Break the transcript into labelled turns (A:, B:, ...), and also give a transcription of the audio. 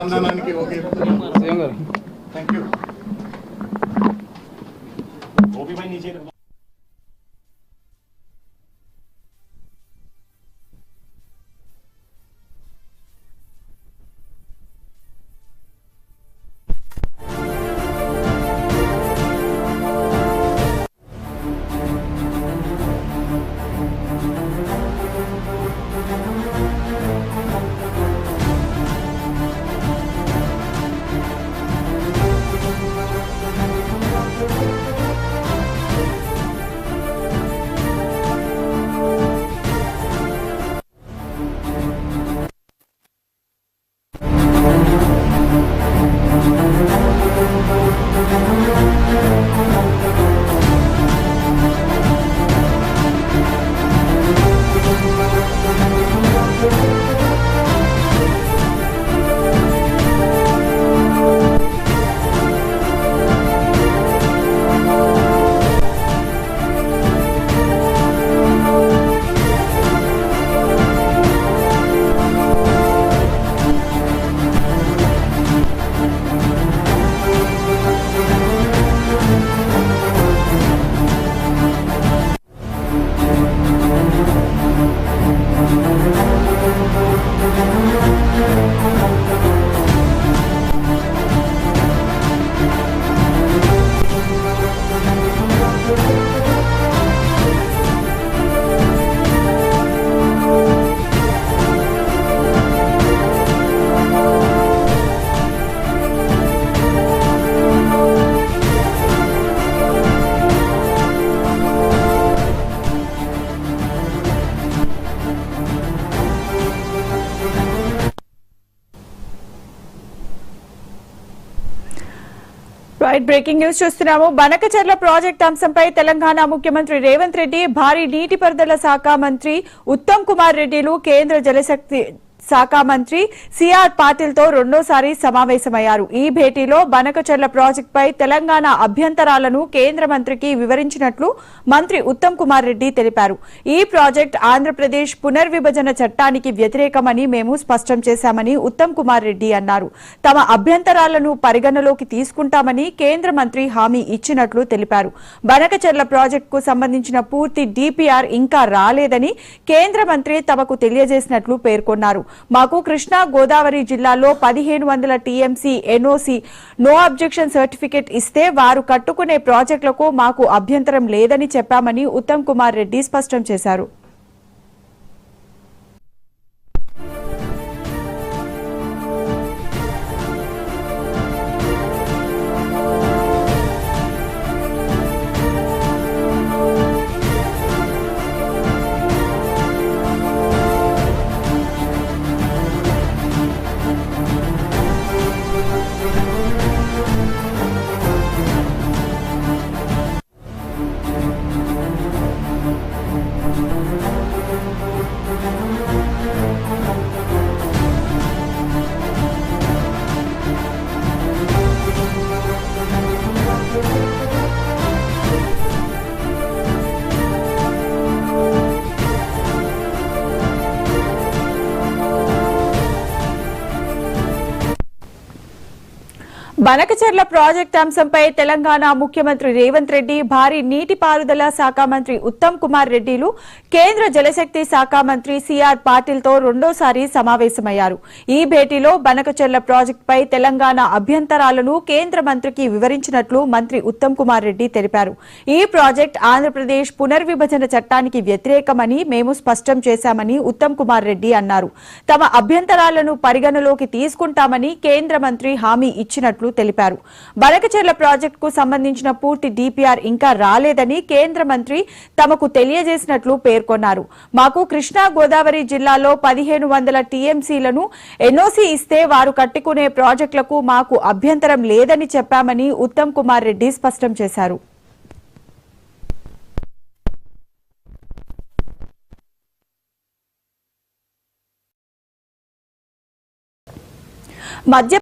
A: Thank you गोपी भाई नीचे
B: right breaking news చూస్తున్నాము. బనకచర్ల ప్రాజెక్ట్ అంశంపై తెలంగాణ ముఖ్యమంత్రి రేవంత్ రెడ్డి, భారీ నీటిపారుదల శాఖ మంత్రి ఉత్తమ్ కుమార్ రెడ్డిలు, కేంద్ర జలశక్తి శాఖ మంత్రి సిఆర్ పాటిల్ తో రెండోసారి సమావేశమయ్యారు. ఈ భేటీలో బనకచర్ల ప్రాజెక్టుపై తెలంగాణ అభ్యంతరాలను కేంద్ర మంత్రికి వివరించినట్లు మంత్రి ఉత్తమ్ కుమార్ రెడ్డి తెలిపారు. ఈ ప్రాజెక్టు ఆంధ్రప్రదేశ్ పునర్విభజన చట్టానికి వ్యతిరేకమని మేము స్పష్టం చేశామని ఉత్తమ్ కుమార్ రెడ్డి అన్నారు. తమ అభ్యంతరాలను పరిగణలోకి తీసుకుంటామని కేంద్ర మంత్రి హామీ ఇచ్చినట్లు తెలిపారు. బనకచర్ల ప్రాజెక్టుకు సంబంధించిన పూర్తి డిపిఆర్ ఇంకా రాలేదని కేంద్ర మంత్రి తమకు తెలియజేసినట్లు పేర్కొన్నారు. మాకు కృష్ణా గోదావరి జిల్లాలో 1500 TMC NOC no objection certificate ఇస్తే వారు కట్టుకునే ప్రాజెక్టులకు మాకు అభ్యంతరం లేదని చెప్పామని ఉత్తమ్ కుమార్ రెడ్డి స్పష్టం చేశారు. బనకచర్ల ప్రాజెక్టు అంశంపై తెలంగాణ ముఖ్యమంత్రి రేవంత్ రెడ్డి, భారీ నీటిపారుదల శాఖ మంత్రి ఉత్తమ్ కుమార్ రెడ్డిలు, కేంద్ర జలశక్తి శాఖ మంత్రి సిఆర్ పాటిల్ తో రెండోసారి సమావేశమయ్యారు. ఈ భేటీలో బనకచర్ల ప్రాజెక్టుపై తెలంగాణ అభ్యంతరాలను కేంద్ర మంత్రికి వివరించినట్లు మంత్రి ఉత్తమ్ కుమార్ రెడ్డి తెలిపారు. ఈ ప్రాజెక్టు ఆంధ్రప్రదేశ్ పునర్విభజన చట్టానికి వ్యతిరేకమని మేము స్పష్టం చేశామని ఉత్తమ్ కుమార్ రెడ్డి అన్నారు. తమ అభ్యంతరాలను పరిగణలోకి తీసుకుంటామని కేంద్ర మంత్రి హామీ ఇచ్చినట్లు తెలిపారు. బనకచర్ల ప్రాజెక్టుకు సంబంధించిన పూర్తి డిపిఆర్ ఇంకా రాలేదని కేంద్ర మంత్రి తమకు తెలియజేసినట్లు పేర్కొన్నారు. మాకు కృష్ణా గోదావరి జిల్లాలో 1500 టీఎంసీలను ఎన్ఓసీ ఇస్తే వారు కట్టుకునే ప్రాజెక్టులకు మాకు అభ్యంతరం లేదని చెప్పామని ఉత్తమ్ కుమార్ రెడ్డి స్పష్టం చేశారు. మధ్య